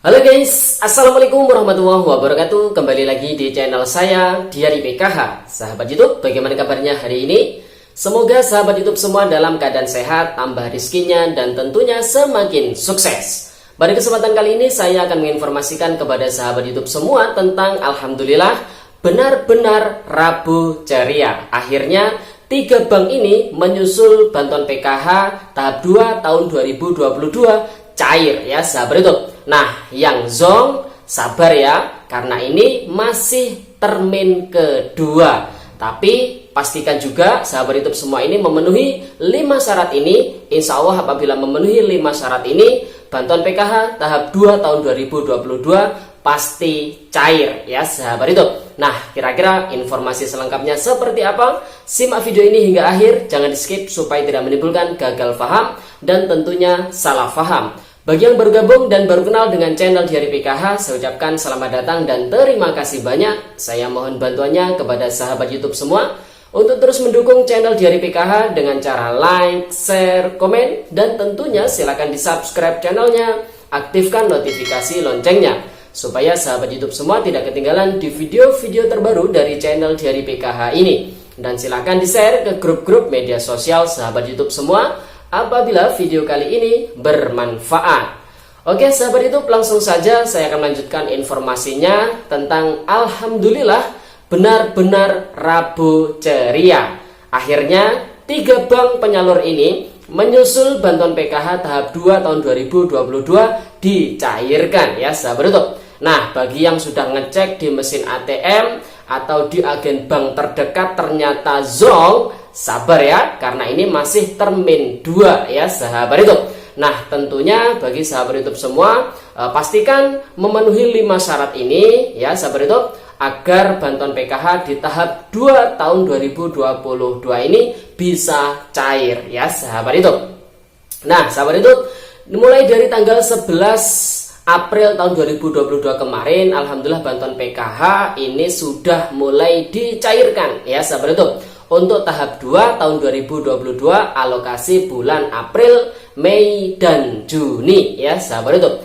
Halo guys, Assalamualaikum warahmatullahi wabarakatuh. Kembali lagi di channel saya, Diari PKH. Sahabat YouTube, bagaimana kabarnya hari ini? Semoga sahabat YouTube semua dalam keadaan sehat, tambah rizkinya, dan tentunya semakin sukses. Pada kesempatan kali ini saya akan menginformasikan kepada sahabat YouTube semua tentang Alhamdulillah benar-benar Rabu ceria. Akhirnya 3 bank ini menyusul bantuan PKH tahap 2 tahun 2022 cair ya sahabat YouTube. Nah, yang Zong sabar ya, karena ini masih termin kedua. Tapi pastikan juga sahabat YouTube semua ini memenuhi 5 syarat ini. Insya Allah apabila memenuhi 5 syarat ini, bantuan PKH tahap 2 tahun 2022 pasti cair ya sahabat YouTube. Nah, kira-kira informasi selengkapnya seperti apa? Simak video ini hingga akhir, jangan di skip supaya tidak menimbulkan gagal paham dan tentunya salah paham. Bagi yang baru gabung dan baru kenal dengan channel Diari PKH, saya ucapkan selamat datang dan terima kasih banyak. Saya mohon bantuannya kepada sahabat YouTube semua untuk terus mendukung channel Diari PKH dengan cara like, share, komen, dan tentunya silakan di subscribe channelnya, aktifkan notifikasi loncengnya supaya sahabat YouTube semua tidak ketinggalan di video-video terbaru dari channel Diari PKH ini. Dan silakan di share ke grup-grup media sosial sahabat YouTube semua apabila video kali ini bermanfaat. Oke sahabat YouTube, langsung saja saya akan lanjutkan informasinya tentang Alhamdulillah benar-benar Rabu ceria. Akhirnya 3 bank penyalur ini menyusul bantuan PKH tahap 2 tahun 2022 dicairkan ya sahabat YouTube. Nah, bagi yang sudah ngecek di mesin ATM atau di agen bank terdekat ternyata Zong, sabar ya, karena ini masih termin 2 ya sahabat YouTube. Nah, tentunya bagi sahabat YouTube semua pastikan memenuhi 5 syarat ini ya sahabat YouTube, agar bantuan PKH di tahap 2 tahun 2022 ini bisa cair ya sahabat YouTube. Nah sahabat YouTube, mulai dari tanggal 11 April tahun 2022 kemarin, Alhamdulillah bantuan PKH ini sudah mulai dicairkan ya sahabat YouTube. Untuk tahap 2 tahun 2022 alokasi bulan April, Mei, dan Juni ya sahabat YouTube.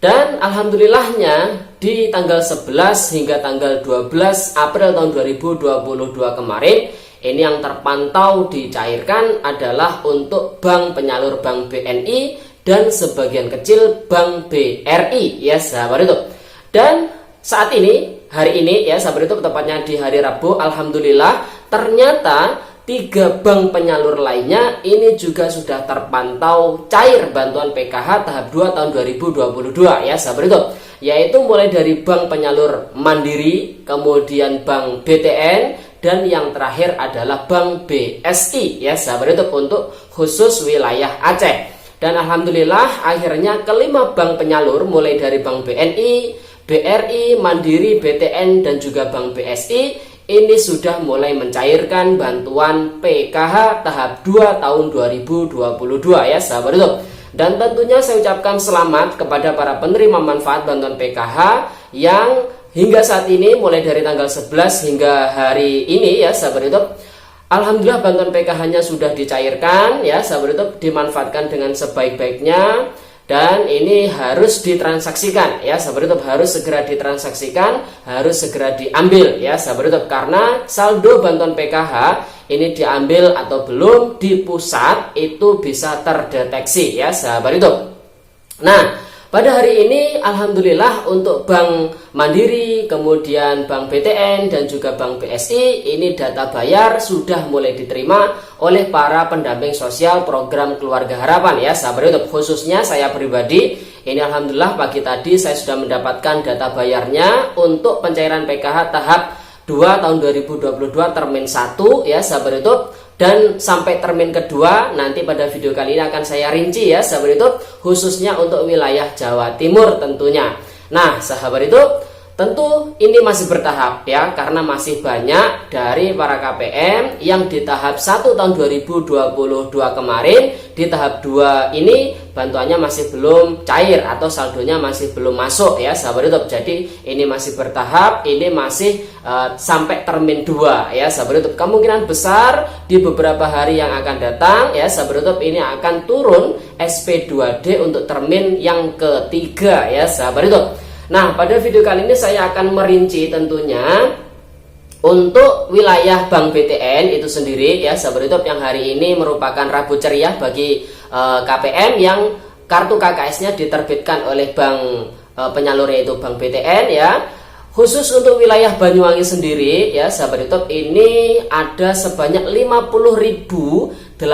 Dan alhamdulillahnya di tanggal 11 hingga tanggal 12 April tahun 2022 kemarin, ini yang terpantau dicairkan adalah untuk bank penyalur Bank BNI dan sebagian kecil Bank BRI ya sahabat YouTube. Dan saat ini, hari ini ya sahabat YouTube, tepatnya di hari Rabu, alhamdulillah ternyata 3 bank penyalur lainnya ini juga sudah terpantau cair bantuan PKH tahap 2 tahun 2022 ya sahabat YouTube, yaitu mulai dari bank penyalur Mandiri, kemudian Bank BTN, dan yang terakhir adalah Bank BSI ya sahabat YouTube untuk khusus wilayah Aceh. Dan alhamdulillah akhirnya kelima bank penyalur mulai dari Bank BNI, BRI, Mandiri, BTN, dan juga Bank BSI ini sudah mulai mencairkan bantuan PKH tahap 2 tahun 2022 ya sahabat YouTube. Dan tentunya saya ucapkan selamat kepada para penerima manfaat bantuan PKH yang hingga saat ini mulai dari tanggal 11 hingga hari ini ya sahabat YouTube, alhamdulillah bantuan PKH-nya sudah dicairkan ya sahabat YouTube, dimanfaatkan dengan sebaik-baiknya. Dan ini harus ditransaksikan ya sahabat YouTube, harus segera ditransaksikan, harus segera diambil ya sahabat YouTube, karena saldo bantuan PKH ini diambil atau belum di pusat itu bisa terdeteksi ya sahabat YouTube. Nah, pada hari ini alhamdulillah untuk Bank Mandiri, kemudian Bank BTN, dan juga Bank BSI ini data bayar sudah mulai diterima oleh para pendamping sosial program Keluarga Harapan ya sahabat YouTube. Khususnya saya pribadi ini alhamdulillah pagi tadi saya sudah mendapatkan data bayarnya untuk pencairan PKH tahap 2 tahun 2022 termin 1 ya sahabat YouTube. Dan sampai termin kedua nanti pada video kali ini akan saya rinci ya sahabat YouTube, khususnya untuk wilayah Jawa Timur tentunya. Nah sahabat YouTube, Tentu ini masih bertahap ya, karena masih banyak dari para KPM yang di tahap 1 tahun 2022 kemarin, di tahap 2 ini bantuannya masih belum cair atau saldonya masih belum masuk ya sahabat YouTube. Jadi ini masih bertahap, ini masih sampai termin 2 ya sahabat YouTube. Kemungkinan besar di beberapa hari yang akan datang ya sahabat YouTube, ini akan turun SP2D untuk termin yang ketiga ya sahabat YouTube. Nah, pada video kali ini saya akan merinci tentunya untuk wilayah Bank BTN itu sendiri ya sahabat YouTube, yang hari ini merupakan Rabu ceria bagi KPM yang kartu KKS-nya diterbitkan oleh bank penyalur, yaitu Bank BTN ya. Khusus untuk wilayah Banyuwangi sendiri ya sahabat YouTube, ini ada sebanyak 50.083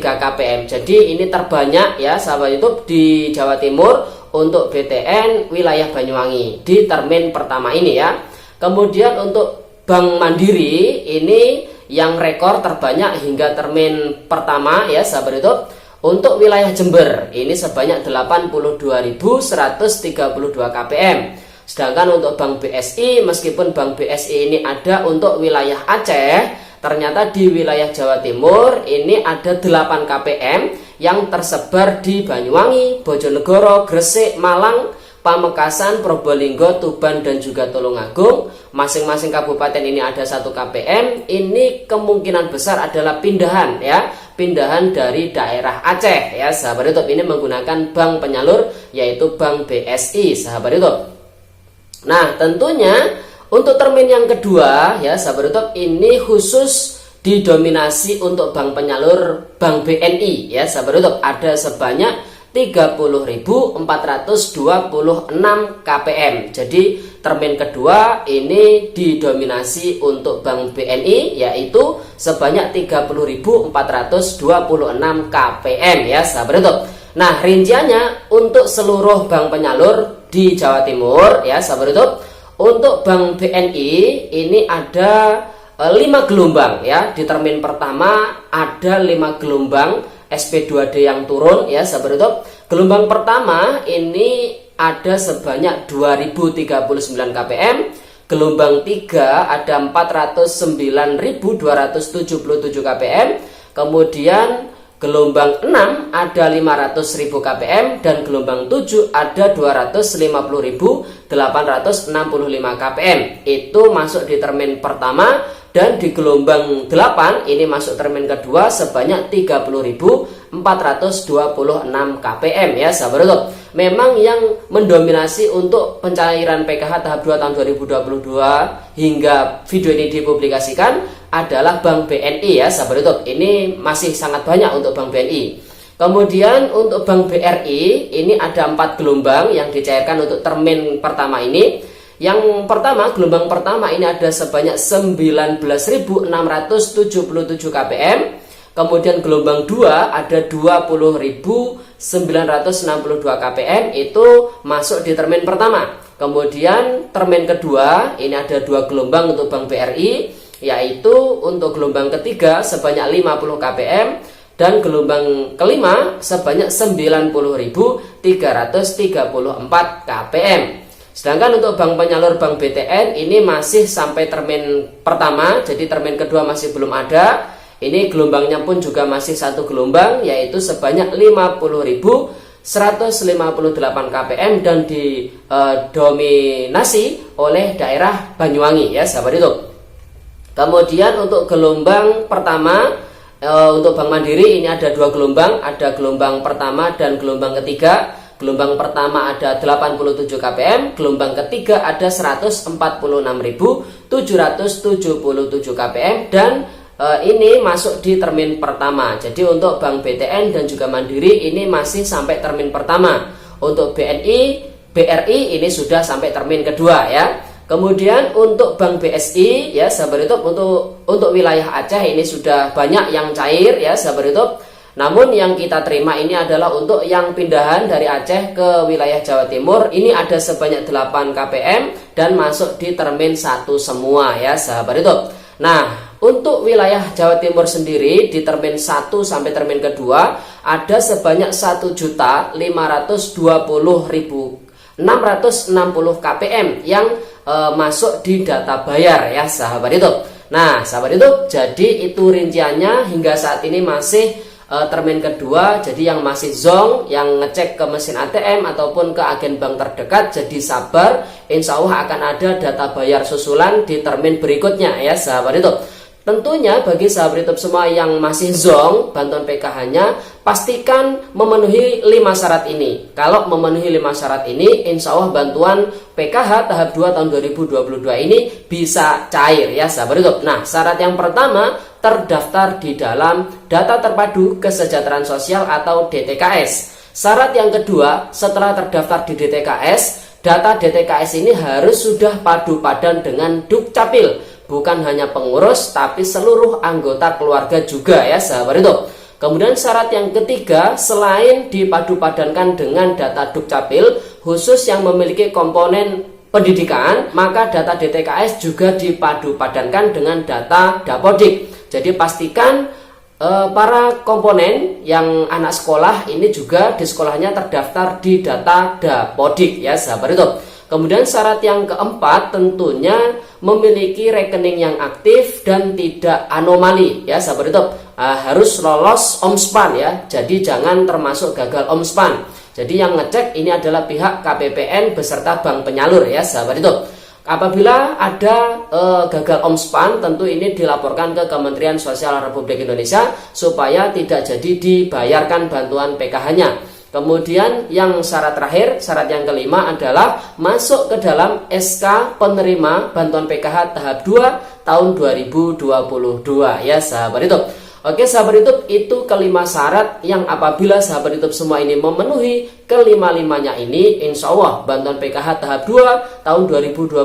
KPM. Jadi ini terbanyak ya sahabat YouTube di Jawa Timur untuk BTN wilayah Banyuwangi di termin pertama ini ya. Kemudian untuk Bank Mandiri ini yang rekor terbanyak hingga termin pertama ya sahabat YouTube. Untuk wilayah Jember ini sebanyak 82.132 KPM. Sedangkan untuk Bank BSI, meskipun Bank BSI ini ada untuk wilayah Aceh, ternyata di wilayah Jawa Timur ini ada 8 KPM yang tersebar di Banyuwangi, Bojonegoro, Gresik, Malang, Pamekasan, Probolinggo, Tuban, dan juga Tulungagung. Masing-masing kabupaten ini ada 1 KPM. Ini kemungkinan besar adalah pindahan ya, pindahan dari daerah Aceh ya sahabat YouTube. Ini menggunakan bank penyalur yaitu Bank BSI sahabat YouTube. Nah, tentunya untuk termin yang kedua ya sahabat YouTube, ini khusus didominasi untuk bank penyalur Bank BNI ya sahabat YouTube. Ada sebanyak 30.426 KPM. Jadi termin kedua ini didominasi untuk Bank BNI, yaitu sebanyak 30.426 KPM ya sahabat YouTube. Nah, rinciannya untuk seluruh bank penyalur di Jawa Timur ya sahabat YouTube, untuk Bank BNI ini ada 5 gelombang ya. Di termin pertama ada 5 gelombang SP2D yang turun ya sahabat YouTube. Gelombang pertama ini ada sebanyak 2039 KPM. Gelombang 3 ada 409.277 KPM. Kemudian gelombang 6 ada 500.000 KPM, dan gelombang 7 ada 250.865 KPM. Itu masuk di termin pertama. Dan di gelombang 8 ini masuk termin kedua sebanyak 30.426 KPM ya sahabat YouTube. Memang yang mendominasi untuk pencairan PKH tahap 2 tahun 2022 hingga video ini dipublikasikan adalah Bank BNI ya sahabat YouTube. Ini masih sangat banyak untuk Bank BNI. Kemudian untuk Bank BRI ini ada 4 gelombang yang dicairkan untuk termin pertama ini. Yang pertama, gelombang pertama ini ada sebanyak 19.677 KPM. Kemudian gelombang 2 ada 20.962 KPM, itu masuk di termin pertama. Kemudian termin kedua ini ada 2 gelombang untuk Bank BRI, yaitu untuk gelombang ketiga sebanyak 50 KPM, dan gelombang kelima sebanyak 90.334 KPM. Sedangkan untuk bank penyalur Bank BTN ini masih sampai termin pertama, jadi termin kedua masih belum ada. Ini gelombangnya pun juga masih 1 gelombang, yaitu sebanyak 50.158 KPM, dan didominasi oleh daerah Banyuwangi ya sahabat YouTube. Kemudian untuk gelombang pertama, untuk Bank Mandiri ini ada 2 gelombang, ada gelombang pertama dan gelombang ketiga. Gelombang pertama ada 87 KPM, gelombang ketiga ada 146.777 KPM, dan ini masuk di termin pertama. Jadi untuk Bank BTN dan juga Mandiri ini masih sampai termin pertama. Untuk BNI, BRI ini sudah sampai termin kedua ya. Kemudian untuk Bank BSI ya sahabat YouTube, untuk wilayah Aceh ini sudah banyak yang cair ya sahabat YouTube. Namun yang kita terima ini adalah untuk yang pindahan dari Aceh ke wilayah Jawa Timur. Ini ada sebanyak 8 KPM dan masuk di termin 1 semua ya sahabat YouTube. Nah, untuk wilayah Jawa Timur sendiri di termin 1 sampai termin kedua ada sebanyak 1.520.660 KPM yang masuk di data bayar ya sahabat YouTube. Nah sahabat YouTube, jadi itu rinciannya hingga saat ini masih termin kedua. Jadi yang masih zonk, yang ngecek ke mesin ATM ataupun ke agen bank terdekat, jadi sabar, insya Allah akan ada data bayar susulan di termin berikutnya ya sahabat YouTube. Tentunya bagi sahabat YouTube semua yang masih zonk bantuan PKH-nya, pastikan memenuhi 5 syarat ini. Kalau memenuhi 5 syarat ini, insya Allah bantuan PKH tahap 2 tahun 2022 ini bisa cair ya sahabat YouTube. Nah syarat yang pertama, terdaftar di dalam data terpadu kesejahteraan sosial atau DTKS. Syarat yang kedua, setelah terdaftar di DTKS, data DTKS ini harus sudah padu padan dengan Dukcapil. Bukan hanya pengurus, tapi seluruh anggota keluarga juga ya sahabat YouTube. Kemudian syarat yang ketiga, selain dipadu-padankan dengan data Dukcapil, khusus yang memiliki komponen pendidikan, maka data DTKS juga dipadu-padankan dengan data Dapodik. Jadi pastikan para komponen yang anak sekolah ini juga di sekolahnya terdaftar di data Dapodik ya sahabat YouTube. Kemudian syarat yang keempat tentunya memiliki rekening yang aktif dan tidak anomali ya sahabat YouTube. Harus lolos Omspan ya. Jadi jangan termasuk gagal Omspan. Jadi yang ngecek ini adalah pihak KPPN beserta bank penyalur ya sahabat YouTube. Apabila ada gagal Omspan, tentu ini dilaporkan ke Kementerian Sosial Republik Indonesia supaya tidak jadi dibayarkan bantuan PKH-nya. Kemudian yang syarat terakhir, syarat yang kelima adalah masuk ke dalam SK penerima bantuan PKH tahap 2 tahun 2022 ya sahabat YouTube. Oke sahabat YouTube, itu kelima syarat yang apabila sahabat YouTube semua ini memenuhi kelima-limanya ini, insya Allah bantuan PKH tahap 2 tahun 2022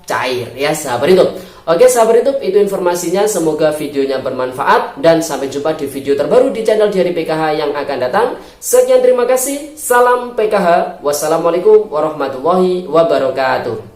cair ya sahabat YouTube. Oke sahabat YouTube, itu informasinya, semoga videonya bermanfaat dan sampai jumpa di video terbaru di channel Diari PKH yang akan datang. Sekian, terima kasih, salam PKH, wassalamualaikum warahmatullahi wabarakatuh.